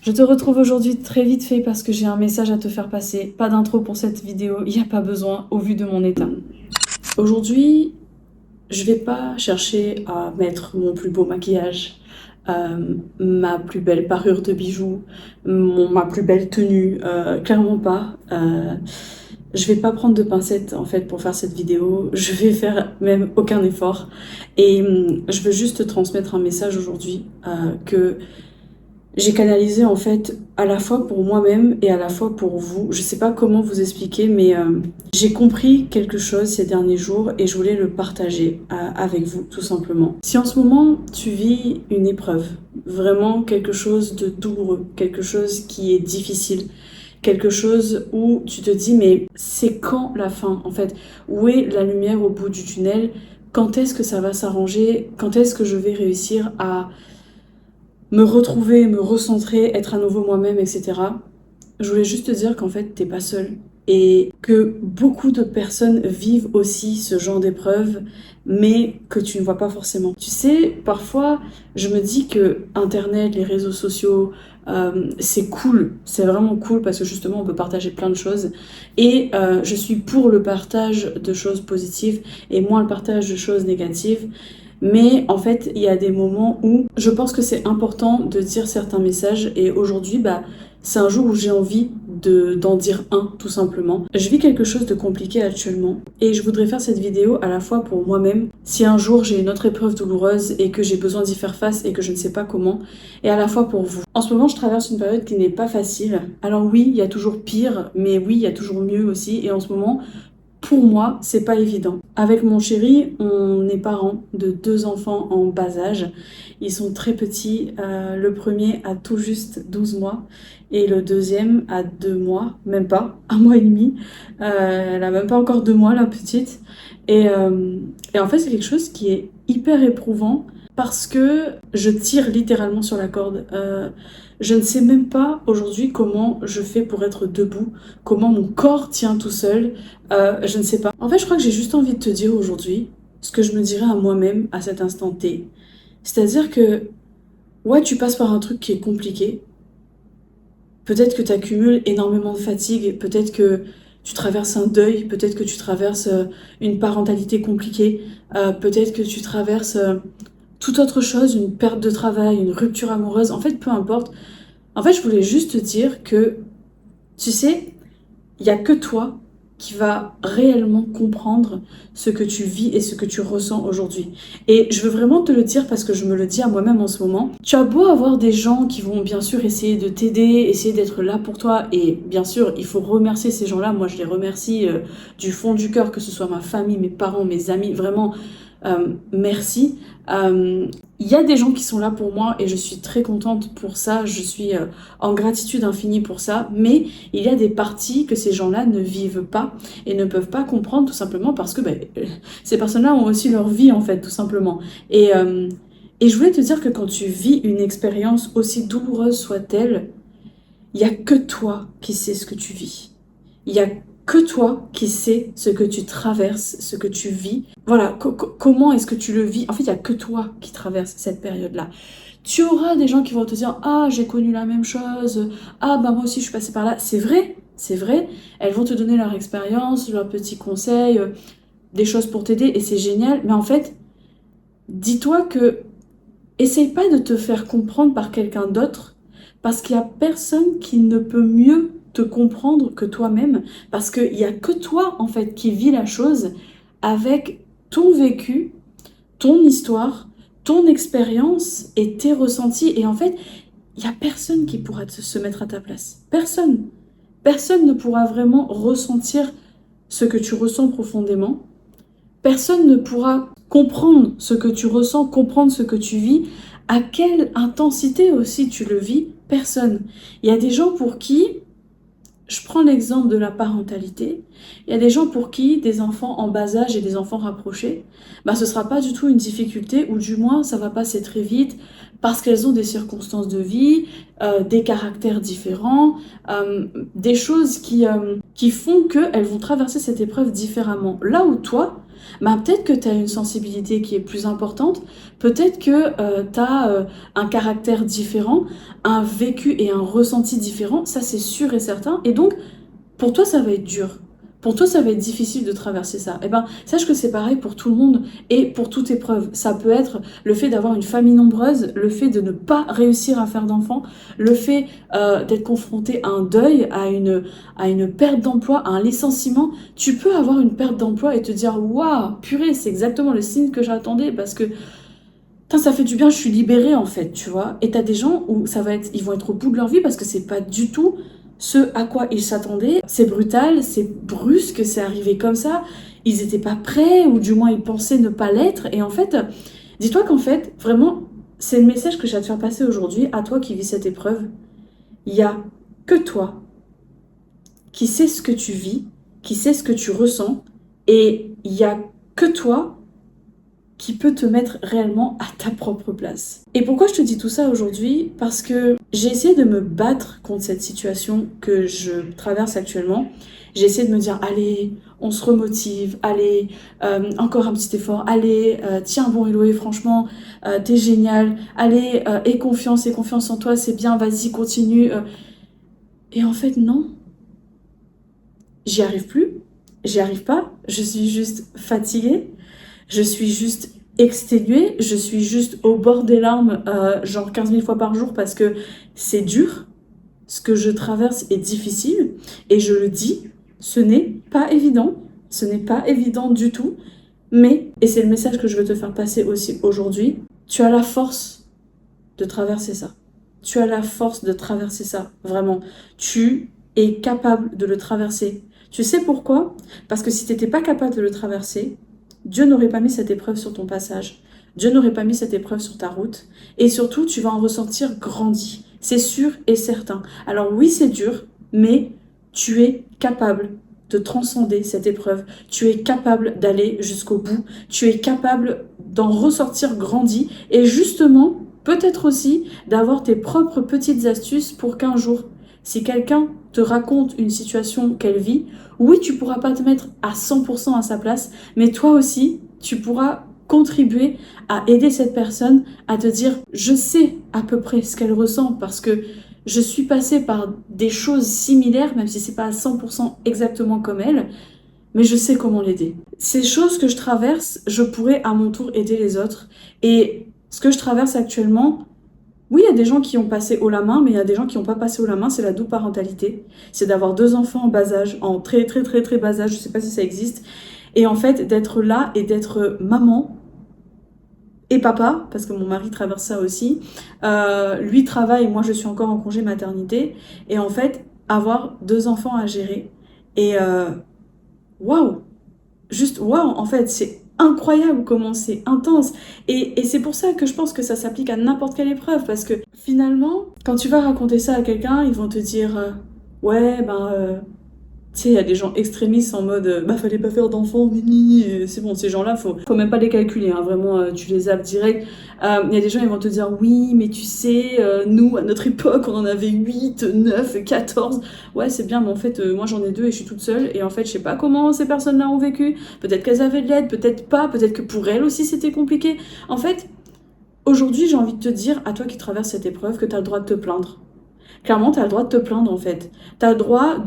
Je te retrouve aujourd'hui très vite fait parce que j'ai un message à te faire passer. Pas d'intro pour cette vidéo, il n'y a pas besoin au vu de mon état. Aujourd'hui, je vais pas chercher à mettre mon plus beau maquillage, ma plus belle parure de bijoux, ma plus belle tenue, clairement pas. Je vais pas prendre de pincettes en fait pour faire cette vidéo, je vais faire même aucun effort et je veux juste te transmettre un message aujourd'hui que j'ai canalisé en fait à la fois pour moi-même et à la fois pour vous. Je sais pas comment vous expliquer, mais j'ai compris quelque chose ces derniers jours et je voulais le partager avec vous tout simplement. Si en ce moment tu vis une épreuve, vraiment quelque chose de douloureux, quelque chose qui est difficile, quelque chose où tu te dis mais c'est quand la fin en fait? Où est la lumière au bout du tunnel? Quand est-ce que ça va s'arranger? Quand est-ce que je vais réussir à me retrouver, me recentrer, être à nouveau moi-même, etc. Je voulais juste te dire qu'en fait, t'es pas seule et que beaucoup de personnes vivent aussi ce genre d'épreuve, mais que tu ne vois pas forcément. Tu sais, parfois, je me dis que Internet, les réseaux sociaux, c'est cool, c'est vraiment cool parce que justement, on peut partager plein de choses. Et je suis pour le partage de choses positives et moins le partage de choses négatives. Mais en fait, il y a des moments où je pense que c'est important de dire certains messages. Et aujourd'hui, c'est un jour où j'ai envie d'en dire un, tout simplement. Je vis quelque chose de compliqué actuellement. Et je voudrais faire cette vidéo à la fois pour moi-même, si un jour j'ai une autre épreuve douloureuse et que j'ai besoin d'y faire face et que je ne sais pas comment, et à la fois pour vous. En ce moment, je traverse une période qui n'est pas facile. Alors oui, il y a toujours pire, mais oui, il y a toujours mieux aussi. Et en ce moment, pour moi, c'est pas évident. Avec mon chéri, on est parents de 2 enfants en bas âge. Ils sont très petits. Le premier a tout juste 12 mois et le deuxième a 2 mois, même pas, 1 mois et demi. Elle a même pas encore 2 mois, la petite. Et en fait, c'est quelque chose qui est hyper éprouvant parce que je tire littéralement sur la corde. Je ne sais même pas aujourd'hui comment je fais pour être debout, comment mon corps tient tout seul. Je ne sais pas. En fait, je crois que j'ai juste envie de te dire aujourd'hui ce que je me dirais à moi-même à cet instant T. C'est-à-dire que, ouais, tu passes par un truc qui est compliqué. Peut-être que tu accumules énormément de fatigue, peut-être que tu traverses un deuil, peut-être que tu traverses une parentalité compliquée, peut-être que tu traverses toute autre chose, une perte de travail, une rupture amoureuse. En fait, peu importe. En fait, je voulais juste te dire que, tu sais, il n'y a que toi qui va réellement comprendre ce que tu vis et ce que tu ressens aujourd'hui. Et je veux vraiment te le dire parce que je me le dis à moi-même en ce moment. Tu as beau avoir des gens qui vont bien sûr essayer de t'aider, essayer d'être là pour toi. Et bien sûr, il faut remercier ces gens-là. Moi, je les remercie du fond du cœur, que ce soit ma famille, mes parents, mes amis. Vraiment, merci. Il y a des gens qui sont là pour moi et je suis très contente pour ça. Je suis en gratitude infinie pour ça. Mais il y a des parties que ces gens-là ne vivent pas et ne peuvent pas comprendre tout simplement parce que ces personnes-là ont aussi leur vie en fait, tout simplement. Et je voulais te dire que quand tu vis une expérience aussi douloureuse soit-elle, il n'y a que toi qui sais ce que tu vis. Il n'y a que toi qui sais ce que tu traverses, ce que tu vis. Voilà, comment est-ce que tu le vis? En fait, il n'y a que toi qui traverses cette période-là. Tu auras des gens qui vont te dire ah, j'ai connu la même chose, ah, bah moi aussi je suis passée par là. C'est vrai. Elles vont te donner leur expérience, leurs petits conseils, des choses pour t'aider et c'est génial. Mais en fait, dis-toi que essaye pas de te faire comprendre par quelqu'un d'autre parce qu'il y a personne qui ne peut mieux te comprendre que toi-même parce qu'il y a que toi en fait qui vis la chose avec ton vécu, ton histoire, ton expérience et tes ressentis. Et en fait, il n'y a personne qui pourra se mettre à ta place. Personne. Personne ne pourra vraiment ressentir ce que tu ressens profondément. Personne ne pourra comprendre ce que tu ressens, comprendre ce que tu vis, à quelle intensité aussi tu le vis. Personne. Il y a des gens pour qui, je prends l'exemple de la parentalité, il y a des gens pour qui des enfants en bas âge et des enfants rapprochés, ce ne sera pas du tout une difficulté, ou du moins ça va passer très vite, parce qu'elles ont des circonstances de vie, des caractères différents, des choses qui font qu'elles vont traverser cette épreuve différemment. Là où toi, Bah, peut-être que tu as une sensibilité qui est plus importante, peut-être que tu as un caractère différent, un vécu et un ressenti différent, ça c'est sûr et certain. Et donc, pour toi, ça va être dur. Pour toi, ça va être difficile de traverser ça. Eh ben, sache que c'est pareil pour tout le monde et pour toute épreuve. Ça peut être le fait d'avoir une famille nombreuse, le fait de ne pas réussir à faire d'enfants, le fait d'être confronté à un deuil, à une perte d'emploi, à un licenciement. Tu peux avoir une perte d'emploi et te dire « Waouh, purée, c'est exactement le signe que j'attendais parce que putain, ça fait du bien, je suis libérée en fait, tu vois. » Et t'as des gens où ils vont être au bout de leur vie parce que c'est pas du tout ce à quoi ils s'attendaient. C'est brutal, c'est brusque, c'est arrivé comme ça. Ils étaient pas prêts, ou du moins ils pensaient ne pas l'être. Et en fait, dis-toi qu'en fait, vraiment, c'est le message que j'ai à te faire passer aujourd'hui, à toi qui vis cette épreuve. Il y a que toi qui sais ce que tu vis, qui sais ce que tu ressens, et il y a que toi qui peut te mettre réellement à ta propre place. Et pourquoi je te dis tout ça aujourd'hui? Parce que j'ai essayé de me battre contre cette situation que je traverse actuellement. J'ai essayé de me dire, allez, on se remotive, allez, encore un petit effort, allez, tiens bon Héloé, franchement, t'es génial, allez, aie confiance en toi, c'est bien, vas-y, continue. Et en fait, non, j'y arrive plus, j'y arrive pas, je suis juste fatiguée. Je suis juste exténuée, je suis juste au bord des larmes, genre 15 000 fois par jour parce que c'est dur, ce que je traverse est difficile et je le dis, ce n'est pas évident, ce n'est pas évident du tout, mais, et c'est le message que je veux te faire passer aussi aujourd'hui, tu as la force de traverser ça. Tu as la force de traverser ça, vraiment. Tu es capable de le traverser. Tu sais pourquoi? Parce que si tu n'étais pas capable de le traverser, Dieu n'aurait pas mis cette épreuve sur ton passage. Dieu n'aurait pas mis cette épreuve sur ta route. Et surtout, tu vas en ressentir grandi. C'est sûr et certain. Alors oui, c'est dur, mais tu es capable de transcender cette épreuve. Tu es capable d'aller jusqu'au bout. Tu es capable d'en ressortir grandi. Et justement, peut-être aussi d'avoir tes propres petites astuces pour qu'un jour, si quelqu'un te raconte une situation qu'elle vit, oui, tu pourras pas te mettre à 100% à sa place, mais toi aussi, tu pourras contribuer à aider cette personne à te dire « Je sais à peu près ce qu'elle ressent parce que je suis passée par des choses similaires, même si c'est pas à 100% exactement comme elle, mais je sais comment l'aider. » Ces choses que je traverse, je pourrais à mon tour aider les autres. Et ce que je traverse actuellement, oui, il y a des gens qui ont passé haut la main, mais il y a des gens qui n'ont pas passé haut la main, c'est la double parentalité. C'est d'avoir 2 enfants en bas âge, en très très très très bas âge, je ne sais pas si ça existe. Et en fait, d'être là et d'être maman et papa, parce que mon mari traverse ça aussi. Lui travaille, moi je suis encore en congé maternité. Et en fait, avoir 2 enfants à gérer. Et waouh! Juste waouh, en fait, c'est incroyable comment c'est intense. Et c'est pour ça que je pense que ça s'applique à n'importe quelle épreuve, parce que finalement, quand tu vas raconter ça à quelqu'un, ils vont te dire ouais, ben, tu sais, il y a des gens extrémistes en mode bah fallait pas faire d'enfants, c'est bon, ces gens-là, faut même pas les calculer, hein, vraiment, tu les zappes direct. Il y a des gens, ils vont te dire oui, mais tu sais, nous, à notre époque, on en avait 8, 9, 14. Ouais, c'est bien, mais en fait, moi j'en ai 2 et je suis toute seule. Et en fait, je sais pas comment ces personnes-là ont vécu. Peut-être qu'elles avaient de l'aide, peut-être pas, peut-être que pour elles aussi c'était compliqué. En fait, aujourd'hui, j'ai envie de te dire, à toi qui traverses cette épreuve, que tu as le droit de te plaindre. Clairement, tu as le droit de te plaindre en fait. Tu as le droit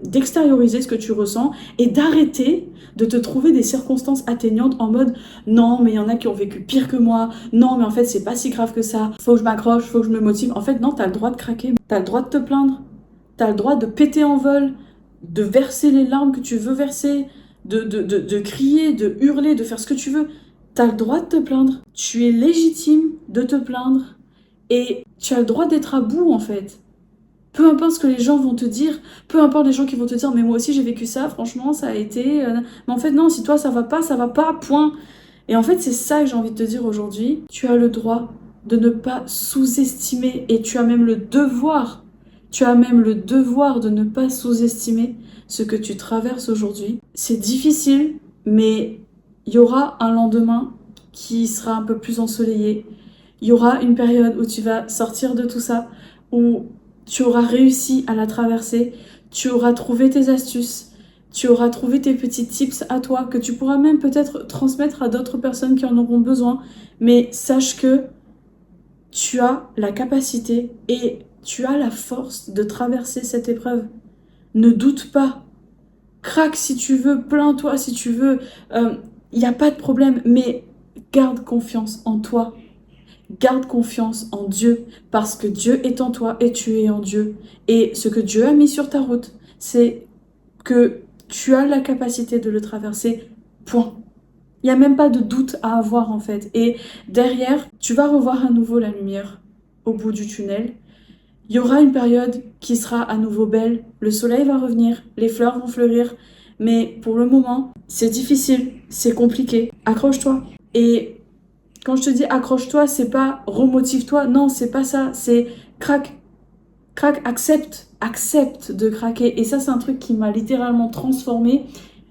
d'extérioriser ce que tu ressens et d'arrêter de te trouver des circonstances atteignantes en mode non, mais il y en a qui ont vécu pire que moi. Non, mais en fait, c'est pas si grave que ça. Faut que je m'accroche, faut que je me motive. En fait, non, tu as le droit de craquer. Tu as le droit de te plaindre. Tu as le droit de péter en vol, de verser les larmes que tu veux verser, de crier, de hurler, de faire ce que tu veux. Tu as le droit de te plaindre. Tu es légitime de te plaindre. Et tu as le droit d'être à bout en fait. Peu importe ce que les gens vont te dire, peu importe les gens qui vont te dire mais moi aussi j'ai vécu ça, franchement ça a été... Mais en fait non, si toi ça va pas, point. Et en fait c'est ça que j'ai envie de te dire aujourd'hui. Tu as le droit de ne pas sous-estimer et tu as même le devoir, de ne pas sous-estimer ce que tu traverses aujourd'hui. C'est difficile, mais il y aura un lendemain qui sera un peu plus ensoleillé. Il y aura une période où tu vas sortir de tout ça, où tu auras réussi à la traverser, tu auras trouvé tes astuces, Tu auras trouvé tes petits tips à toi que tu pourras même peut-être transmettre à d'autres personnes qui en auront besoin. Mais sache que tu as la capacité et tu as la force de traverser cette épreuve. Ne doute pas. Craque si tu veux, plains-toi si tu veux. Il n'y a pas de problème, mais garde confiance en toi. Garde confiance en Dieu, parce que Dieu est en toi et tu es en Dieu. Et ce que Dieu a mis sur ta route, c'est que tu as la capacité de le traverser, point. Il n'y a même pas de doute à avoir en fait. Et derrière, tu vas revoir à nouveau la lumière au bout du tunnel. Il y aura une période qui sera à nouveau belle, le soleil va revenir, les fleurs vont fleurir, mais pour le moment, c'est difficile, c'est compliqué. Accroche-toi. Et quand je te dis accroche-toi, c'est pas remotive-toi, non, c'est pas ça, c'est craque. Craque, accepte de craquer. Et ça, c'est un truc qui m'a littéralement transformée.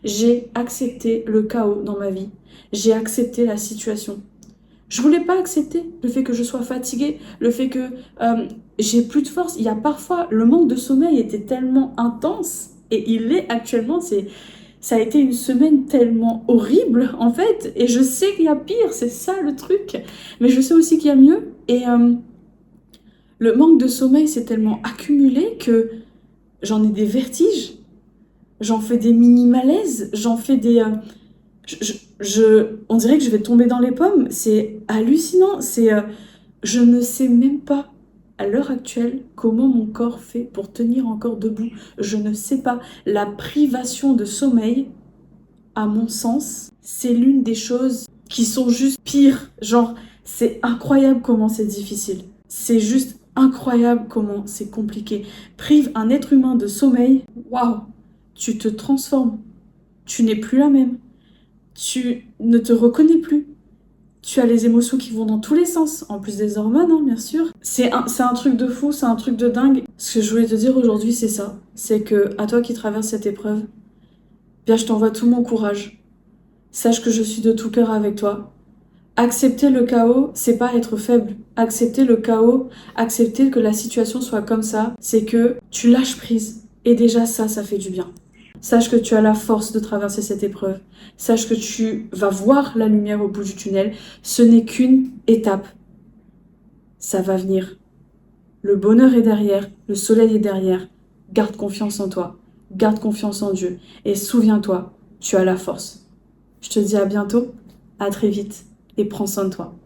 J'ai accepté le chaos dans ma vie. J'ai accepté la situation. Je voulais pas accepter le fait que je sois fatiguée, le fait que j'ai plus de force. Il y a parfois, le manque de sommeil était tellement intense, et il l'est actuellement, ça a été une semaine tellement horrible en fait, et je sais qu'il y a pire, c'est ça le truc, mais je sais aussi qu'il y a mieux, et le manque de sommeil s'est tellement accumulé que j'en ai des vertiges, j'en fais des mini-malaises, j'en fais des... on dirait que je vais tomber dans les pommes, c'est hallucinant, je ne sais même pas à l'heure actuelle comment mon corps fait pour tenir encore debout, je ne sais pas. La privation de sommeil, à mon sens, c'est l'une des choses qui sont juste pires, genre c'est incroyable comment c'est difficile, c'est juste incroyable comment c'est compliqué. Prive un être humain de sommeil, waouh, tu te transformes, tu n'es plus la même. Tu ne te reconnais plus. Tu as les émotions qui vont dans tous les sens, en plus des hormones, hein, bien sûr. C'est un truc de fou, c'est un truc de dingue. Ce que je voulais te dire aujourd'hui, c'est ça. C'est que, à toi qui traverses cette épreuve, bien, je t'envoie tout mon courage. Sache que je suis de tout cœur avec toi. Accepter le chaos, c'est pas être faible. Accepter le chaos, accepter que la situation soit comme ça, c'est que tu lâches prise. Et déjà ça fait du bien. Sache que tu as la force de traverser cette épreuve. Sache que tu vas voir la lumière au bout du tunnel. Ce n'est qu'une étape. Ça va venir. Le bonheur est derrière, le soleil est derrière. Garde confiance en toi. Garde confiance en Dieu. Et souviens-toi, tu as la force. Je te dis à bientôt, à très vite, et prends soin de toi.